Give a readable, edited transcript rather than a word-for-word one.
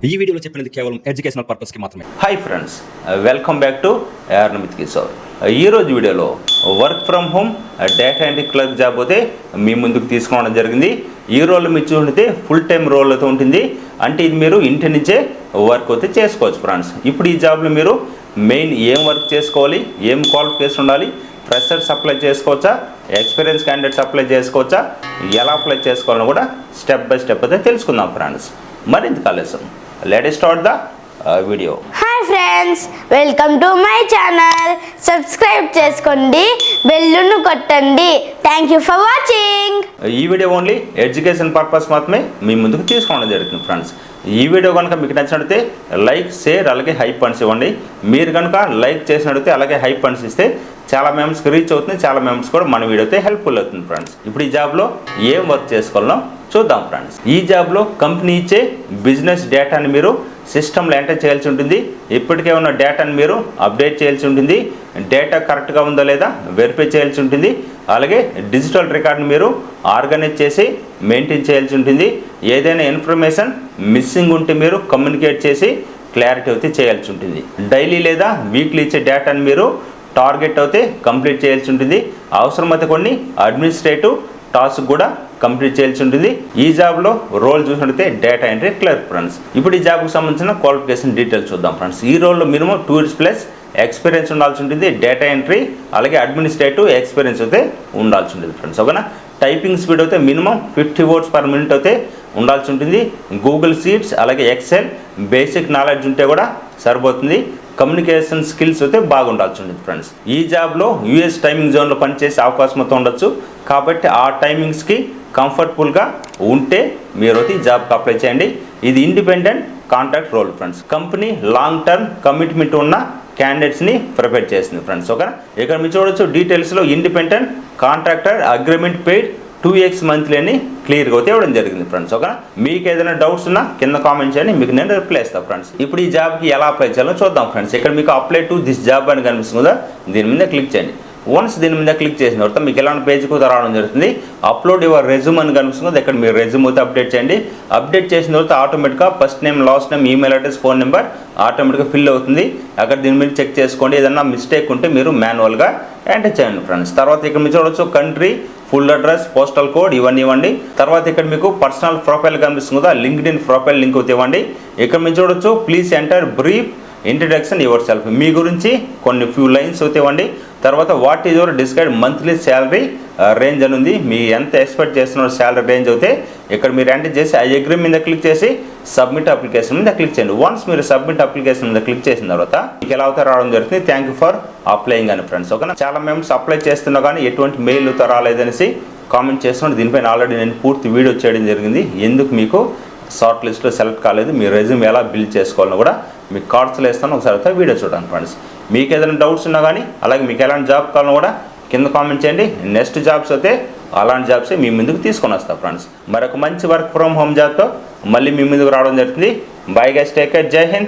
ఈ వీడియోలో చెప్పినది కేవలం ఎడ్యుకేషనల్ పర్పస్ కి మాత్రమే. Hi friends, welcome back to Namit Kishore. ఈరోజు వీడియోలో work from home data entry clerk job అయితే మీ ముందుకు తీసుకోవడం జరిగింది. ఈ రోల్ మీరు చూస్తే ఫుల్ టైం రోల్ అయితే ఉంటుంది. అంటే ఇది మీరు ఇంటి నుంచే వర్క్ అయితే చేసుకోవచ్చు ఫ్రెండ్స్. ఇప్పుడు ఈ జాబ్లో మీరు మెయిన్ ఏం వర్క్ చేసుకోవాలి, ఏం క్వాలిఫికేషన్ ఉండాలి, ఫ్రెషర్స్ అప్లై చేసుకోవచ్చా, ఎక్స్పీరియన్స్ క్యాండిడేట్స్ అప్లై చేసుకోవచ్చా, ఎలా అప్లై చేసుకోవాలని కూడా స్టెప్ బై స్టెప్ అయితే తెలుసుకుందాం ఫ్రెండ్స్. మరింత ఆలస్యం, let's start the video. Hi friends, welcome to my channel. Subscribe చేసుకోండి, బెల్లును కొట్టండి. Thank you for watching. ఈ వీడియో ఓన్లీ ఎడ్యుకేషన్ పర్పస్ మాత్రమే మీ ముందుకు తీసుకోవడం జరుగుతుంది ఫ్రెండ్స్. ఈ వీడియో కనుక మీకు నచ్చినట్లయితే లైక్, షేర్, అలాగే హైప్ పన్స్ ఇవ్వండి. మీరు కనుక లైక్ చేసినట్లయితే అలాగే హైప్ పన్స్ ఇస్తే చాలా మెంబర్స్కి రీచ్ అవుతుంది, చాలా మెంబర్స్ కూడా మన వీడియో అయితే హెల్ప్ఫుల్ అవుతుంది ఫ్రెండ్స్. ఇప్పుడు ఈ జాబ్లో ఏం వర్క్ చేసుకోవాలో చూద్దాం ఫ్రెండ్స్. ఈ జాబ్లో కంపెనీ ఇచ్చే బిజినెస్ డేటాని మీరు సిస్టంలో ఎంటర్ చేయాల్సి ఉంటుంది. ఇప్పటికే ఉన్న డేటాని మీరు అప్డేట్ చేయాల్సి ఉంటుంది. డేటా కరెక్ట్గా ఉందో లేదా వెరిఫై చేయాల్సి ఉంటుంది. అలాగే డిజిటల్ రికార్డ్ని మీరు ఆర్గనైజ్ చేసి మెయింటైన్ చేయాల్సి ఉంటుంది. ఏదైనా ఇన్ఫర్మేషన్ మిస్సింగ్ ఉంటే మీరు కమ్యూనికేట్ చేసి క్లారిటీ అయితే చేయాల్సి ఉంటుంది. డైలీ లేదా వీక్లీ ఇచ్చే డేటాని మీరు టార్గెట్ అయితే కంప్లీట్ చేయాల్సి ఉంటుంది. అవసరమైతే కొన్ని అడ్మినిస్ట్రేటివ్ టాస్క్ కూడా కంప్లీట్ చేయాల్సి ఉంటుంది. ఈ జాబ్లో రోల్ చూసినట్లయితే డేటా ఎంట్రీ క్లర్క్ ఫ్రెండ్స్. ఇప్పుడు ఈ జాబ్కి సంబంధించిన క్వాలిఫికేషన్ డీటెయిల్స్ చూద్దాం ఫ్రెండ్స్. ఈ రోల్లో మినిమం 2 years ప్లస్ ఎక్స్పీరియన్స్ ఉండాల్సి ఉంటుంది. డేటా ఎంట్రీ అలాగే అడ్మినిస్ట్రేటివ్ ఎక్స్పీరియన్స్ అయితే ఉండాల్సి ఉంటుంది ఫ్రెండ్స్. ఓకేనా. టైపింగ్ స్పీడ్ అయితే మినిమం 50 words per minute అయితే ఉండాల్సి ఉంటుంది. గూగుల్ షీట్స్ అలాగే ఎక్సెల్ బేసిక్ నాలెడ్జ్ ఉంటే కూడా సరిపోతుంది. కమ్యూనికేషన్ స్కిల్స్ అయితే బాగుండాల్సి ఉంటుంది ఫ్రెండ్స్. ఈ జాబ్లో యూఎస్ టైమింగ్ జోన్లో పనిచేసే అవకాశం అయితే ఉండొచ్చు. కాబట్టి ఆ టైమింగ్స్కి కంఫర్టబుల్గా ఉంటే మీరు అయితే ఈ జాబ్కి అప్లై చేయండి. ఇది independent contract role friends. Company long term commitment ఉన్న క్యాండిడేట్స్ని ప్రిపేర్ చేస్తుంది ఫ్రెండ్స్. ఓకేనా. ఇక్కడ మీరు చూడొచ్చు డీటెయిల్స్లో independent contractor agreement paid 2x monthly అని క్లియర్గా అయితే ఇవ్వడం జరిగింది ఫ్రెండ్స్. ఓకేనా. మీకు ఏదైనా డౌట్స్ ఉన్నా కింద కామెంట్ చేయండి, మీకు నేను రిప్లై ఇస్తాను ఫ్రెండ్స్. ఇప్పుడు ఈ జాబ్కి ఎలా అప్లై చేయాలో చూద్దాం ఫ్రెండ్స్. ఇక్కడ మీకు అప్లై టు దిస్ జాబ్ అని కనిపిస్తుంది కదా, దీని మీద క్లిక్ చేయండి. వన్స్ దీని మీద క్లిక్ చేసిన తర్వాత మీకు ఎలాంటి పేజ్ కూడా రావడం జరుగుతుంది. అప్లోడ్ యువర్ రెజ్యూమ్ అని కనిపిస్తుంది. ఇక్కడ మీరు రెజ్యూమ్ అయితే అప్డేట్ చేయండి. అప్డేట్ చేసిన తర్వాత ఆటోమేటిక్గా first name, last name, email address, phone number ఆటోమేటిక్గా ఫిల్ అవుతుంది. అక్కడ దీని మీద చెక్ చేసుకోండి. ఏదన్నా మిస్టేక్ ఉంటే మీరు మాన్యువల్గా ఎంటర్ చేయండి ఫ్రెండ్స్. తర్వాత ఇక్కడ మీరు చూడవచ్చు country, full address, postal code ఇవన్నీ ఇవ్వండి. తర్వాత ఇక్కడ మీకు పర్సనల్ ప్రొఫైల్ కనిపిస్తుంది కదా, లింక్డ్ఇన్ ప్రొఫైల్ లింక్ అయితే ఇవ్వండి. ఇక్కడ మీరు చూడవచ్చు please enter brief introduction yourself, మీ గురించి కొన్ని ఫ్యూ లైన్స్ అయితే ఇవ్వండి. తర్వాత what is your desired monthly salary range అని ఉంది. మీ ఎంత ఎక్స్పెక్ట్ చేస్తున్న శాలరీ రేంజ్ అయితే ఇక్కడ మీరు ఎంటర్ చేసి ఐ అగ్రీ మీద క్లిక్ చేసి సబ్మిట్ అప్లికేషన్ మీద క్లిక్ చేయండి. వన్స్ మీరు సబ్మిట్ అప్లికేషన్ మీద క్లిక్ చేసిన తర్వాత మీకు ఎలా అవుతారో రావడం జరుగుతుంది. థ్యాంక్ యూ ఫర్ అప్లయింగ్ అని ఫ్రెండ్స్. ఓకేనా. చాలా మెంబర్స్ అప్లై చేస్తున్నా కానీ ఎటువంటి మెయిల్ అయితే రాలేదనేసి కామెంట్ చేస్తున్నాడు. దీనిపైన ఆల్రెడీ నేను పూర్తి వీడియో చేయడం జరిగింది. ఎందుకు మీకు షార్ట్ లిస్ట్లో సెలెక్ట్ కాలేదు, మీ రెజ్యూమ్ ఎలా బిల్డ్ చేసుకోవాలని కూడా మీకు కార్డ్స్లో వేస్తాను, ఒకసారి అయితే వీడియో చూడండి ఫ్రెండ్స్. మీకు ఏదైనా డౌట్స్ ఉన్నా కానీ అలాగే మీకు ఎలాంటి జాబ్ కావాలని కూడా కింద కామెంట్ చేయండి. నెక్స్ట్ జాబ్స్ అయితే అలాంటి జాబ్సే మీ ముందుకు తీసుకొని వస్తాను ఫ్రెండ్స్. మరొక మంచి వర్క్ ఫ్రమ్ హోమ్ జాబ్తో మళ్ళీ మీ ముందుకు రావడం జరుగుతుంది. బై గైస్, టేక్ కేర్, జై హింద్.